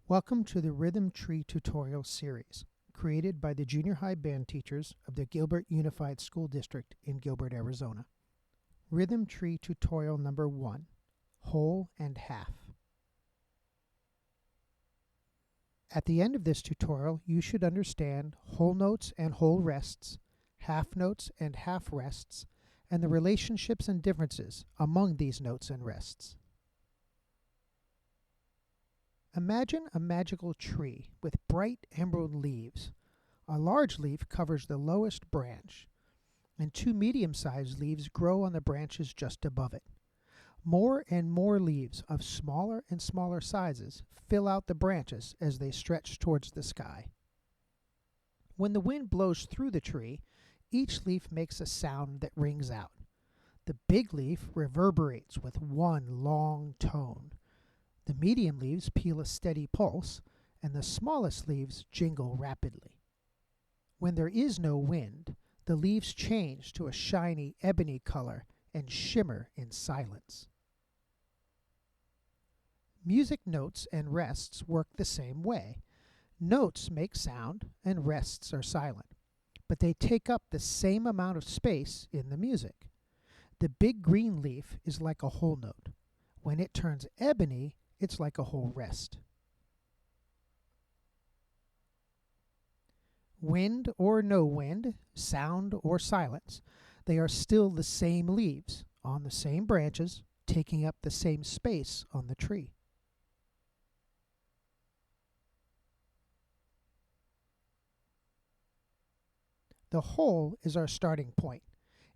Welcome to the Rhythm Tree tutorial series, created by the junior high band teachers of the Gilbert Unified School District in Gilbert, Arizona. Rhythm Tree tutorial number 1, Whole and Half. At the end of this tutorial, you should understand whole notes and whole rests, half notes and half rests, and the relationships and differences among these notes and rests. Imagine a magical tree with bright emerald leaves. A large leaf covers the lowest branch, and two medium-sized leaves grow on the branches just above it. More and more leaves of smaller and smaller sizes fill out the branches as they stretch towards the sky. When the wind blows through the tree, each leaf makes a sound that rings out. The big leaf reverberates with one long tone. The medium leaves peel a steady pulse, and the smallest leaves jingle rapidly. When there is no wind, the leaves change to a shiny ebony color and shimmer in silence. Music notes and rests work the same way. Notes make sound and rests are silent, but they take up the same amount of space in the music. The big green leaf is like a whole note. When it turns ebony, it's like a whole rest. Wind or no wind, sound or silence, they are still the same leaves on the same branches, taking up the same space on the tree. The whole is our starting point.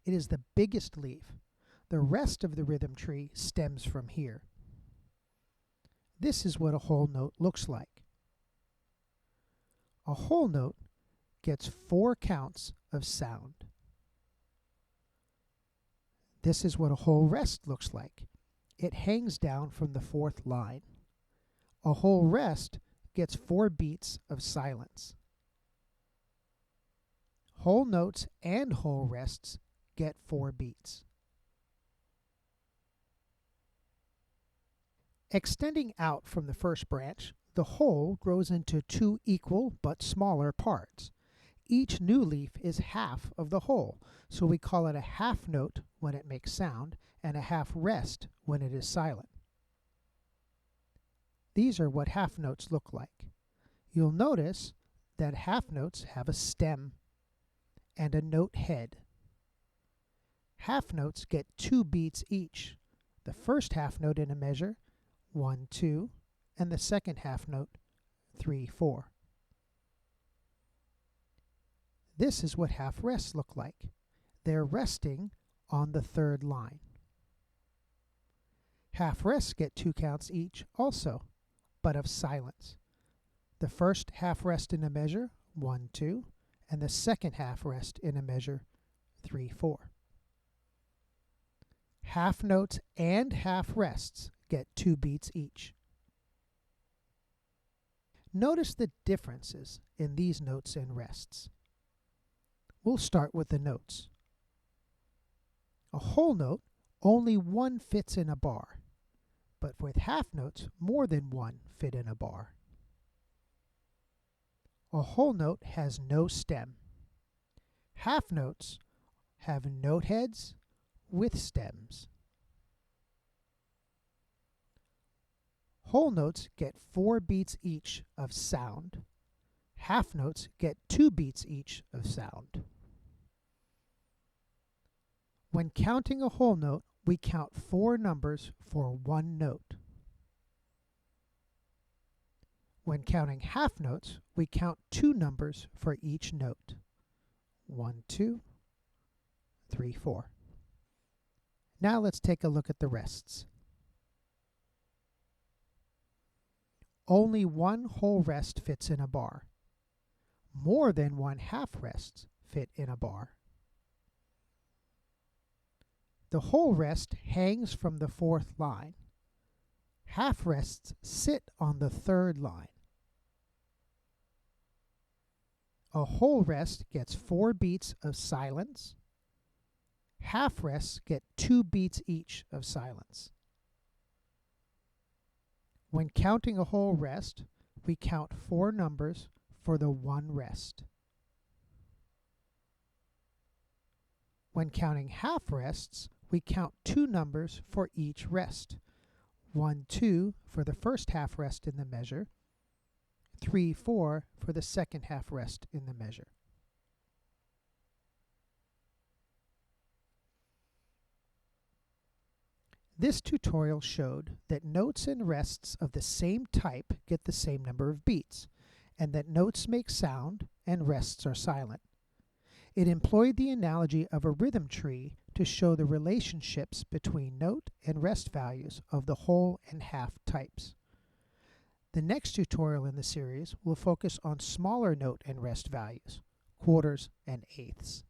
It is the biggest leaf. The rest of the rhythm tree stems from here. This is what a whole note looks like. A whole note gets 4 counts of sound. This is what a whole rest looks like. It hangs down from the 4th line. A whole rest gets 4 beats of silence. Whole notes and whole rests get 4 beats. Extending out from the first branch, the whole grows into 2 equal but smaller parts. Each new leaf is half of the whole, so we call it a half note when it makes sound and a half rest when it is silent. These are what half notes look like. You'll notice that half notes have a stem and a note head. Half notes get 2 beats each. The first half note in a measure, 1, 2, and the second half note, 3, 4. This is what half rests look like. They're resting on the 3rd line. Half rests get 2 counts each also, but of silence. The first half rest in a measure, 1, 2, and the second half rest in a measure, 3, 4. Half notes and half rests get 2 beats each. Notice the differences in these notes and rests. We'll start with the notes. A whole note, only one fits in a bar, but with half notes, more than one fit in a bar. A whole note has no stem. Half notes have note heads with stems. Whole notes get 4 beats each of sound. Half notes get 2 beats each of sound. When counting a whole note, we count 4 numbers for 1 note. When counting half notes, we count 2 numbers for each note. 1, 2, 3, 4. Now let's take a look at the rests. Only one whole rest fits in a bar. More than one half rests fit in a bar. The whole rest hangs from the 4th line. Half rests sit on the 3rd line. A whole rest gets 4 beats of silence. Half rests get 2 beats each of silence. When counting a whole rest, we count 4 numbers for the 1 rest. When counting half rests, we count 2 numbers for each rest. 1, 2 for the first half rest in the measure, 3, 4 for the second half rest in the measure. This tutorial showed that notes and rests of the same type get the same number of beats, and that notes make sound and rests are silent. It employed the analogy of a rhythm tree to show the relationships between note and rest values of the whole and half types. The next tutorial in the series will focus on smaller note and rest values, quarters and eighths.